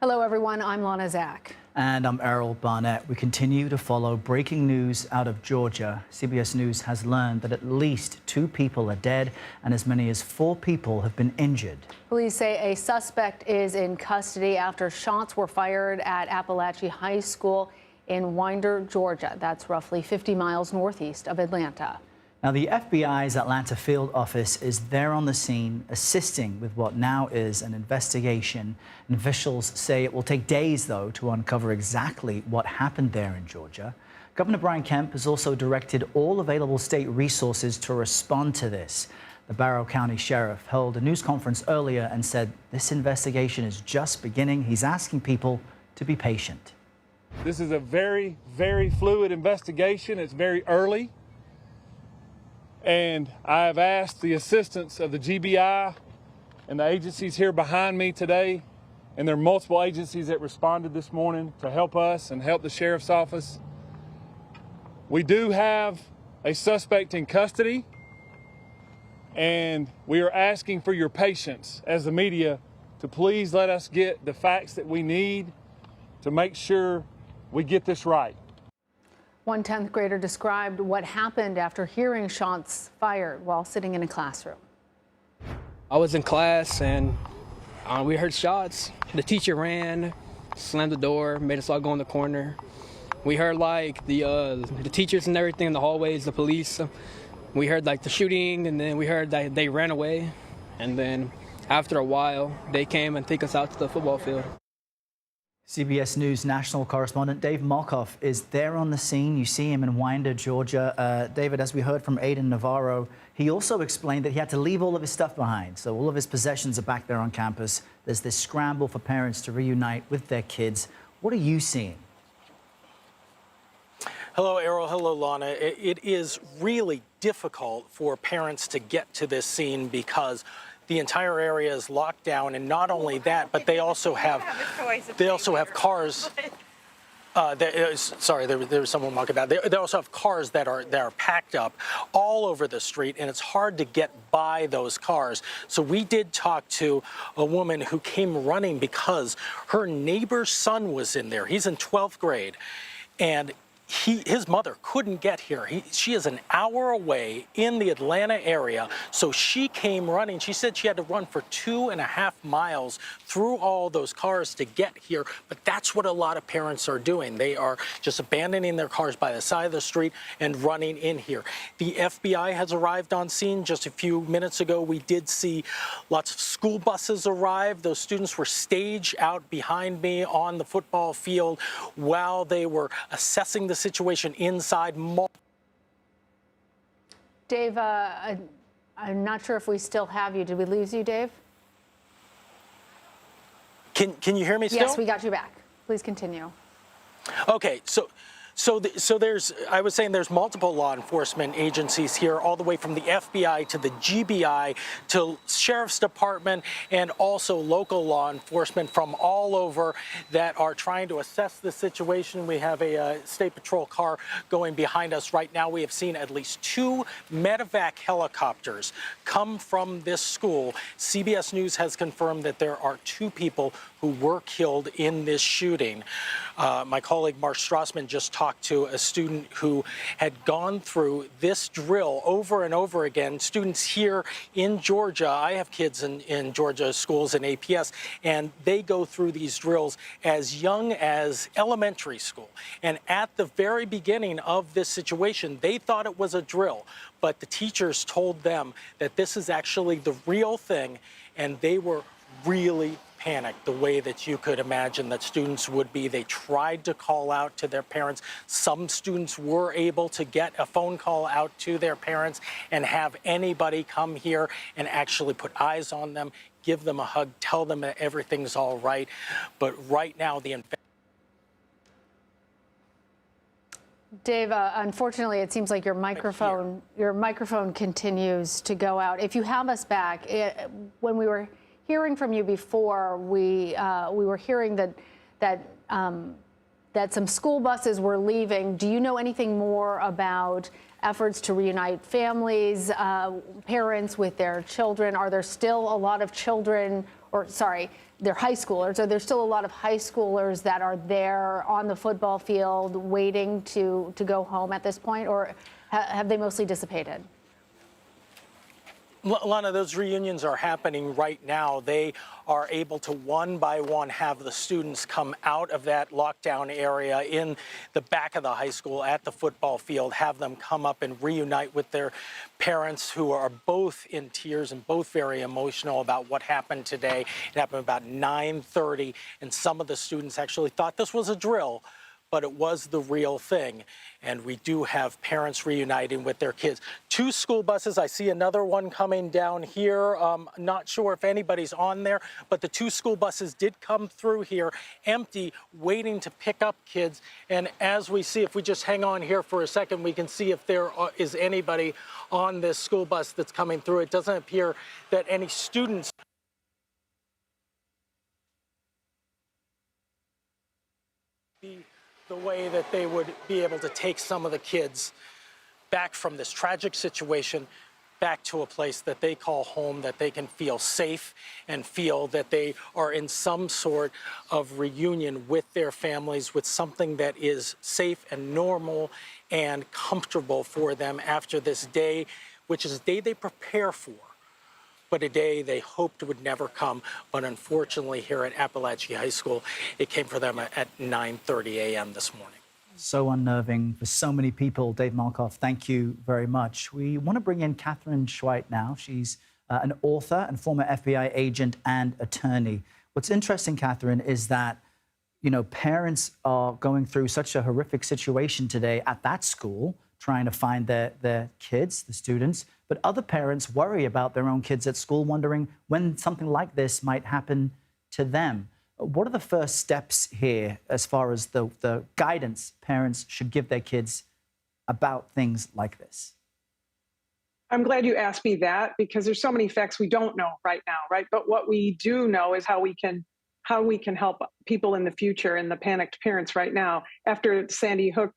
Hello, everyone. I'm Lana Zach. And I'm Errol Barnett. We continue to follow breaking news out of Georgia. CBS News has learned that at least 2 people are dead and as many as 4 people have been injured. Police say a suspect is in custody after shots were fired at Apalachee High School in Winder, Georgia. That's roughly 50 miles northeast of Atlanta. Now, the FBI's Atlanta field office is there on the scene, assisting with what now is an investigation. And officials say it will take days, though, to uncover exactly what happened there in Georgia. Governor Brian Kemp has also directed all available state resources to respond to this. The Barrow County Sheriff held a news conference earlier and said this investigation is just beginning. He's asking people to be patient. This is a very, very fluid investigation. It's very early. And I have asked the assistance of the GBI and the agencies here behind me today, and there are multiple agencies that responded this morning to help us and help the sheriff's office. We do have a suspect in custody, and we are asking for your patience as the media to please let us get the facts that we need to make sure we get this right. One 10th grader described what happened after hearing shots fired while sitting in a classroom. I was in class and we heard shots. The teacher ran, slammed the door, made us all go in the corner. We heard like the teachers and everything in the hallways, the police. We heard like the shooting, and then we heard that they ran away. And then after a while, they came and took us out to the football field. CBS News national correspondent Dave Malkoff is there on the scene. You see him in Winder, Georgia. David, as we heard from Aiden Navarro, he also explained that he had to leave all of his stuff behind. So all of his possessions are back there on campus. There's this scramble for parents to reunite with their kids. What are you seeing? Hello, Errol. Hello, Lana. It is really difficult for parents to get to this scene because the entire area is locked down, and not only that, but they also have cars. Sorry, there was someone walking by. They also have cars that are packed up all over the street, and it's hard to get by those cars. So we did talk to a woman who came running because her neighbor's son was in there. He's in 12th grade, and his mother couldn't get here. She is an hour away in the Atlanta area, so she came running. She said she had to run for 2.5 miles through all those cars to get here, but that's what a lot of parents are doing. They are just abandoning their cars by the side of the street and running in here. The FBI has arrived on scene just a few minutes ago. We did see lots of school buses arrive. Those students were staged out behind me on the football field while they were assessing the situation inside. Dave, I'm not sure if we still have you. Did we lose you, Dave? Can you hear me still? Yes, we got you back. Please continue. Okay, so I was saying there's multiple law enforcement agencies here, all the way from the FBI to the GBI to Sheriff's Department, and also local law enforcement from all over that are trying to assess the situation. We have a State Patrol car going behind us right now. We have seen at least 2 medevac helicopters come from this school. CBS News has confirmed that there are 2 people who were killed in this shooting. My colleague Mark Strassman just talked to a student who had gone through this drill over and over again. Students here in Georgia, I have kids in Georgia schools in APS, and they go through these drills as young as elementary school. And at the very beginning of this situation, they thought it was a drill, but the teachers told them that this is actually the real thing, and they were really panicked the way that you could imagine that students would be. They tried to call out to their parents. Some students were able to get a phone call out to their parents and have anybody come here and actually put eyes on them, give them a hug, tell them that everything's all right. But right now, Dave, unfortunately, it seems like your microphone continues to go out. If you have us back, when we were hearing from you before, we were hearing that some school buses were leaving. Do you know anything more about efforts to reunite families, parents with their children? Are there still a lot of children, or sorry, they're high schoolers. Are there still a lot of high schoolers that are there on the football field waiting to go home at this point, or have they mostly dissipated? Lana, those reunions are happening right now. They are able to one by one have the students come out of that lockdown area in the back of the high school at the football field, have them come up and reunite with their parents, who are both in tears and both very emotional about what happened today. It happened about 9:30, and some of the students actually thought this was a drill, but it was the real thing. And we do have parents reuniting with their kids. 2 school buses. I see another one coming down here. Not sure if anybody's on there, but the 2 school buses did come through here empty, waiting to pick up kids. And as we see, if we just hang on here for a second, we can see if there is anybody on this school bus that's coming through. It doesn't appear that any students the way that they would be able to take some of the kids back from this tragic situation, back to a place that they call home, that they can feel safe and feel that they are in some sort of reunion with their families, with something that is safe and normal and comfortable for them after this day, which is a day they prepare for, but a day they hoped would never come. But unfortunately, here at Apalachee High School, it came for them at 9:30 a.m. this morning. So unnerving for so many people. Dave Malkoff, thank you very much. We want to bring in Katherine Schweit now. She's an author and former FBI agent and attorney. What's interesting, Katherine, is that, you know, parents are going through such a horrific situation today at that school, trying to find their kids, the students. But other parents worry about their own kids at school, wondering when something like this might happen to them. What are the first steps here as far as the guidance parents should give their kids about things like this? I'm glad you asked me that, because there's so many facts we don't know right now, right? But what we do know is how we can help people in the future and the panicked parents right now. After Sandy Hook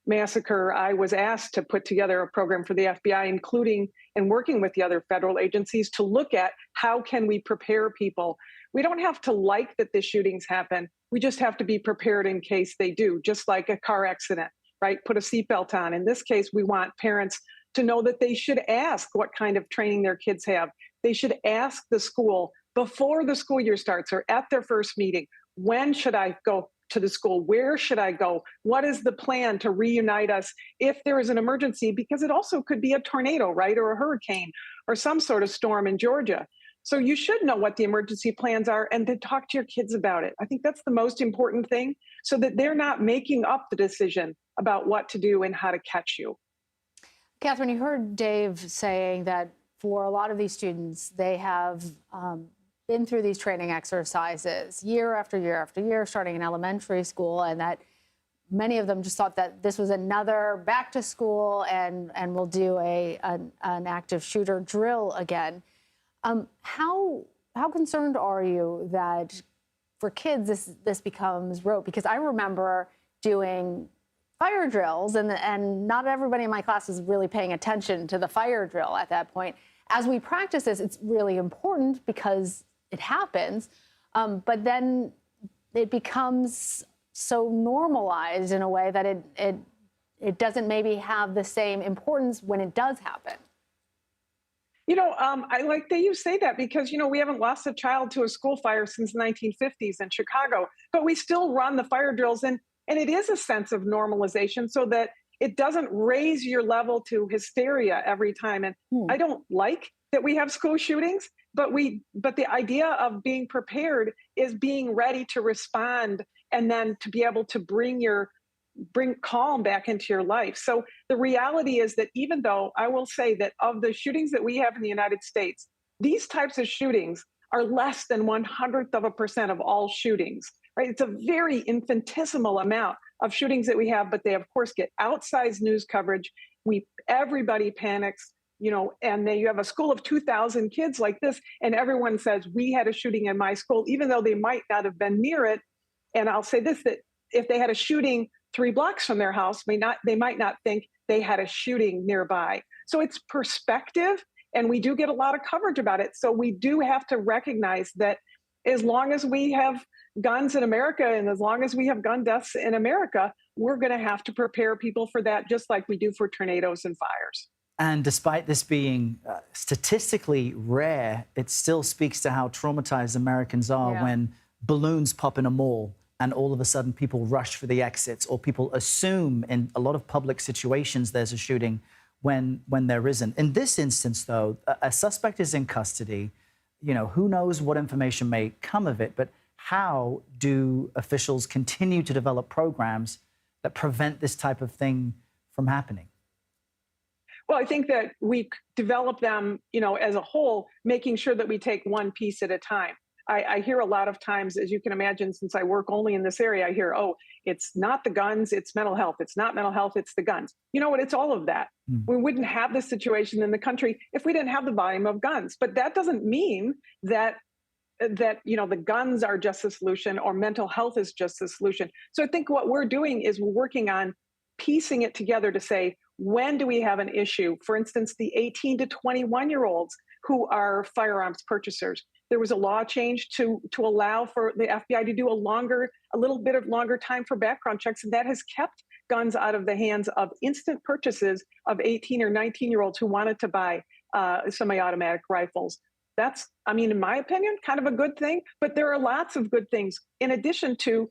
massacre, I was asked to put together a program for the FBI, including and working with the other federal agencies, to look at how can we prepare people. We don't have to like that the shootings happen. We just have to be prepared in case they do, just like a car accident, right? Put a seatbelt on. In this case, we want parents to know that they should ask what kind of training their kids have. They should ask the school before the school year starts or at their first meeting, when should I go to the school? Where should I go? What is the plan to reunite us if there is an emergency? Because it also could be a tornado, right? Or a hurricane or some sort of storm in Georgia. So you should know what the emergency plans are and then talk to your kids about it. I think that's the most important thing, so that they're not making up the decision about what to do and how to catch you. Katherine, you heard Dave saying that for a lot of these students, they have been through these training exercises year after year after year, starting in elementary school, and that many of them just thought that this was another back to school and we'll do an active shooter drill again. How concerned are you that for kids this becomes rote? Because I remember doing fire drills, and not everybody in my class is really paying attention to the fire drill at that point. As we practice this, it's really important because it happens, but then it becomes so normalized in a way that it doesn't maybe have the same importance when it does happen. You know, I like that you say that, because, you know, we haven't lost a child to a school fire since the 1950s in Chicago, but we still run the fire drills, and it is a sense of normalization so that it doesn't raise your level to hysteria every time. And I don't like that we have school shootings, but the idea of being prepared is being ready to respond, and then to be able to bring calm back into your life. So the reality is that, even though I will say that of the shootings that we have in the United States, these types of shootings are less than 1/100% of all shootings, right? It's a very infinitesimal amount of shootings that we have, but they of course get outsized news coverage. Everybody panics, you know, and you have a school of 2,000 kids like this, and everyone says, we had a shooting in my school, even though they might not have been near it. And I'll say this, that if they had a shooting 3 blocks from their house, they might not think they had a shooting nearby. So it's perspective, and we do get a lot of coverage about it. So we do have to recognize that As long as we have guns in America and as long as we have gun deaths in America, we're going to have to prepare people for that, just like we do for tornadoes and fires. And despite this being statistically rare, it still speaks to how traumatized Americans are when balloons pop in a mall and all of a sudden people rush for the exits, or people assume in a lot of public situations there's a shooting when there isn't. In this instance, though, a suspect is in custody. You know, who knows what information may come of it, but how do officials continue to develop programs that prevent this type of thing from happening? Well, I think that we develop them, as a whole, making sure that we take one piece at a time. I hear a lot of times, as you can imagine, since I work only in this area, I hear, oh, it's not the guns, it's mental health. It's not mental health, it's the guns. You know what? It's all of that. We wouldn't have this situation in the country if we didn't have the volume of guns. But that doesn't mean that the guns are just the solution or mental health is just the solution. So I think what we're doing is we're working on piecing it together to say, when do we have an issue? For instance, the 18 to 21-year-olds who are firearms purchasers. There was a law change to allow for the FBI to do a little bit of longer time for background checks, and that has kept guns out of the hands of instant purchases of 18 or 19-year-olds who wanted to buy semi-automatic rifles. That's, in my opinion, kind of a good thing, but there are lots of good things. In addition to,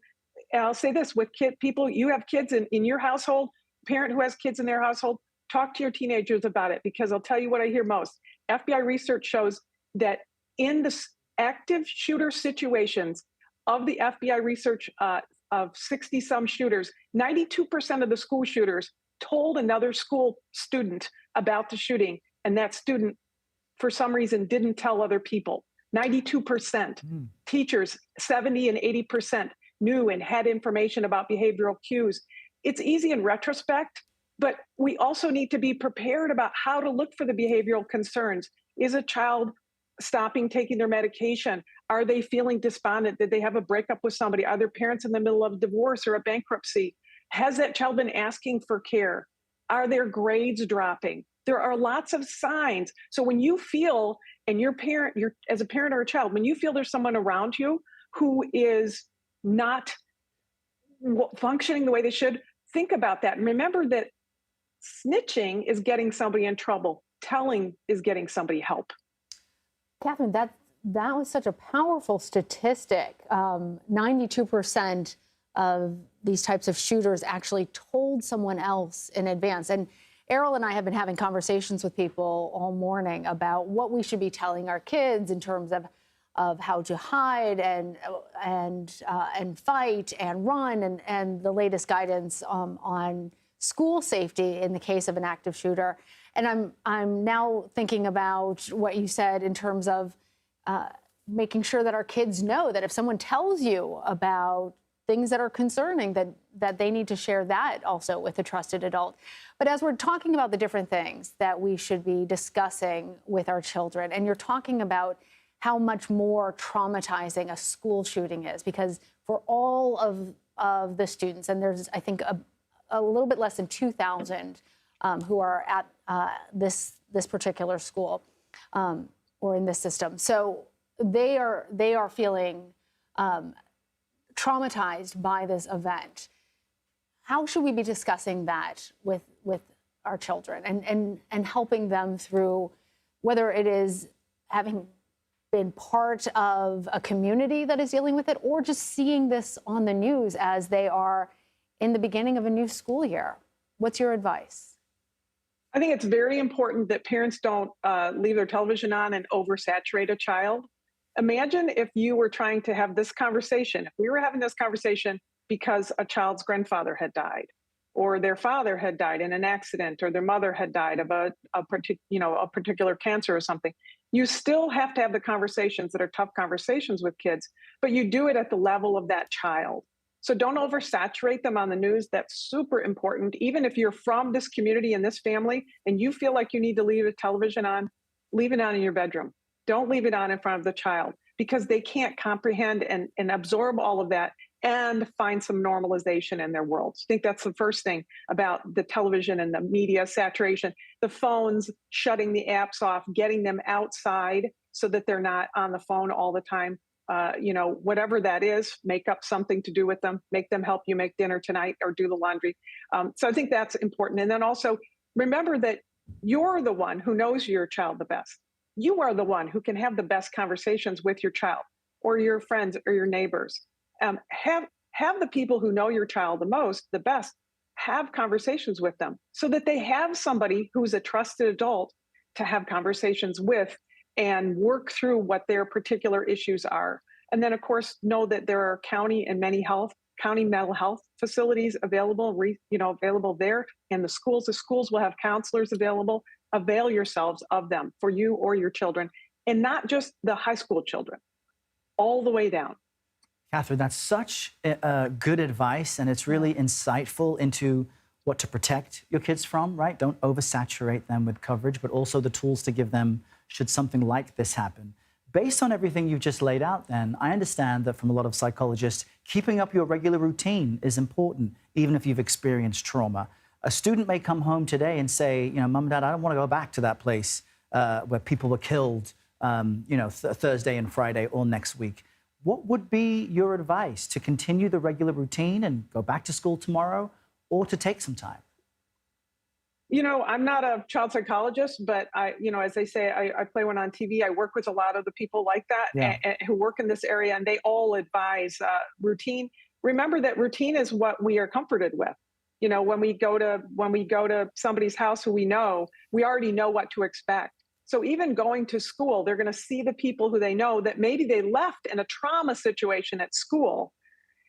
I'll say this, with people, you have kids in your household, parent who has kids in their household, talk to your teenagers about it, because I'll tell you what I hear most. FBI research shows that in the active shooter situations of the FBI research of 60-some shooters, 92% of the school shooters told another school student about the shooting, and that student, for some reason, didn't tell other people. 92%. Teachers, 70 and 80%, knew and had information about behavioral cues. It's easy in retrospect, but we also need to be prepared about how to look for the behavioral concerns. Is a child stopping taking their medication? Are they feeling despondent? Did they have a breakup with somebody? Are their parents in the middle of divorce or a bankruptcy? Has that child been asking for care? Are their grades dropping? There are lots of signs. So when you feel, and you're as a parent or a child, when you feel there's someone around you who is not functioning the way they should, think about that. And remember that snitching is getting somebody in trouble. Telling is getting somebody help. Katherine, that was such a powerful statistic. 92% of these types of shooters actually told someone else in advance. And Errol and I have been having conversations with people all morning about what we should be telling our kids in terms of how to hide and fight and run, and the latest guidance on school safety in the case of an active shooter. And I'm now thinking about what you said in terms of making sure that our kids know that if someone tells you about things that are concerning, that they need to share that also with a trusted adult. But as we're talking about the different things that we should be discussing with our children, and you're talking about how much more traumatizing a school shooting is, because for all of the students, and there's, I think, a little bit less than 2,000 who are at this particular school or in this system. So they are feeling traumatized by this event. How should we be discussing that with our children and helping them through, whether it is having been part of a community that is dealing with it, or just seeing this on the news as they are in the beginning of a new school year? What's your advice? I think it's very important that parents don't leave their television on and oversaturate a child. Imagine if you were trying to have this conversation, if we were having this conversation because a child's grandfather had died, or their father had died in an accident, or their mother had died of a particular cancer or something. You still have to have the conversations that are tough conversations with kids, but you do it at the level of that child. So don't oversaturate them on the news. That's super important. Even if you're from this community and this family and you feel like you need to leave the television on, leave it on in your bedroom. Don't leave it on in front of the child, because they can't comprehend and absorb all of that and find some normalization in their world. I think that's the first thing about the television and the media saturation. The phones, shutting the apps off, getting them outside so that they're not on the phone all the time. whatever that is, make up something to do with them, make them help you make dinner tonight or do the laundry. So I think that's important. And then also remember that you're the one who knows your child the best. You are the one who can have the best conversations with your child or your friends or your neighbors. Have the people who know your child the best, have conversations with them so that they have somebody who's a trusted adult to have conversations with and work through what their particular issues are. And then, of course, know that there are county and county mental health facilities available, available there. And the schools will have counselors available. Avail yourselves of them for you or your children, and not just the high school children, all the way down. Katherine, that's such good advice, and it's really insightful into what to protect your kids from, right? Don't oversaturate them with coverage, but also the tools to give them should something like this happen. Based on everything you've just laid out, then, I understand that from a lot of psychologists, keeping up your regular routine is important, even if you've experienced trauma. A student may come home today and say, Mom and Dad, I don't want to go back to that place where people were killed, Thursday and Friday or next week. What would be your advice to continue the regular routine and go back to school tomorrow, or to take some time? I'm not a child psychologist, but as they say, I play one on TV. I work with a lot of the people like that and who work in this area, and they all advise routine. Remember that routine is what we are comforted with. When we go to somebody's house who we know, we already know what to expect. So even going to school, they're going to see the people who they know that maybe they left in a trauma situation at school,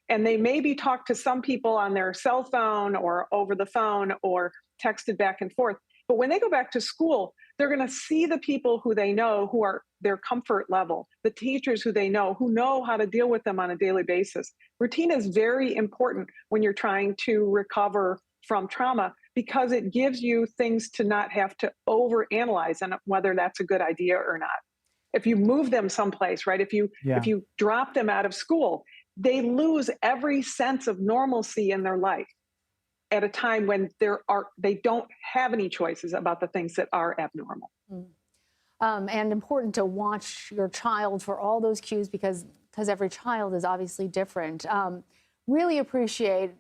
and they maybe talked to some people on their cell phone or over the phone or texted back and forth. But when they go back to school, they're going to see the people who they know who are their comfort level, the teachers who they know, who know how to deal with them on a daily basis. Routine is very important when you're trying to recover from trauma, because it gives you things to not have to overanalyze and whether that's a good idea or not. If you move them someplace, right? If you drop them out of school, they lose every sense of normalcy in their life at a time when they don't have any choices about the things that are abnormal. And important to watch your child for all those cues, because every child is obviously different. Really appreciate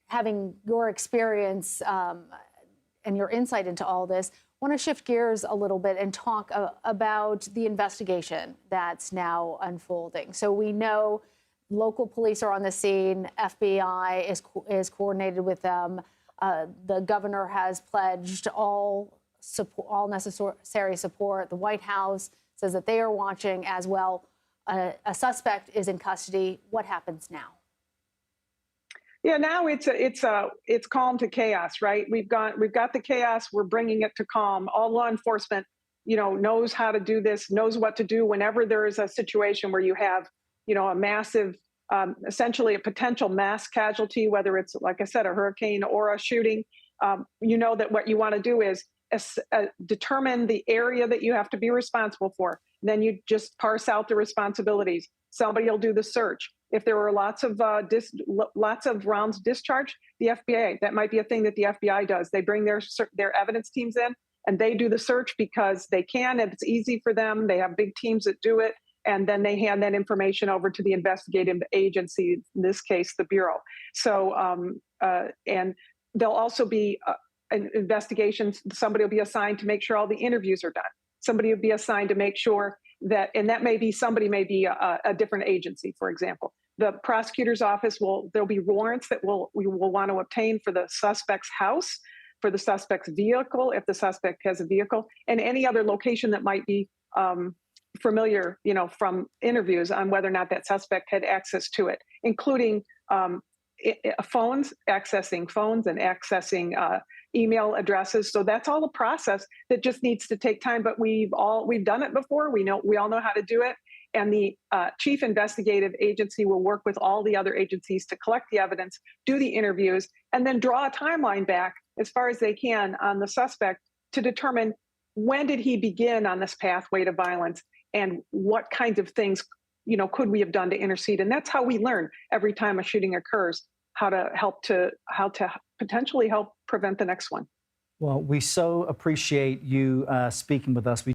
having your experience and your insight into all this. Want to shift gears a little bit and talk about the investigation that's now unfolding. So we know local police are on the scene. FBI is coordinated with them. The governor has pledged all necessary support. The White House says that they are watching as well. A suspect is in custody. What happens now? Yeah, now it's calm to chaos, right? We've got the chaos. We're bringing it to calm. All law enforcement, knows how to do this, knows what to do whenever there is a situation where you have, a massive, essentially a potential mass casualty, whether it's, like I said, a hurricane or a shooting. That what you want to do is determine the area that you have to be responsible for. Then you just parse out the responsibilities. Somebody will do the search. If there were lots of rounds discharged, the FBI, that might be a thing that the FBI does. They bring their evidence teams in and they do the search because they can, and it's easy for them. They have big teams that do it. And then they hand that information over to the investigative agency, in this case, the Bureau. So, and there'll also be an investigation. Somebody will be assigned to make sure all the interviews are done. Somebody will be assigned to make sure that, and that may be, somebody may be a different agency, for example. The prosecutor's office there'll be warrants that we will want to obtain for the suspect's house, for the suspect's vehicle, if the suspect has a vehicle, and any other location that might be familiar, from interviews on whether or not that suspect had access to it, including accessing phones and accessing email addresses. So that's all a process that just needs to take time. But we've done it before. We all know how to do it. And the chief investigative agency will work with all the other agencies to collect the evidence, do the interviews, and then draw a timeline back as far as they can on the suspect to determine when did he begin on this pathway to violence, and what kinds of things, could we have done to intercede? And that's how we learn every time a shooting occurs, how to potentially help prevent the next one. Well, we so appreciate you speaking with us.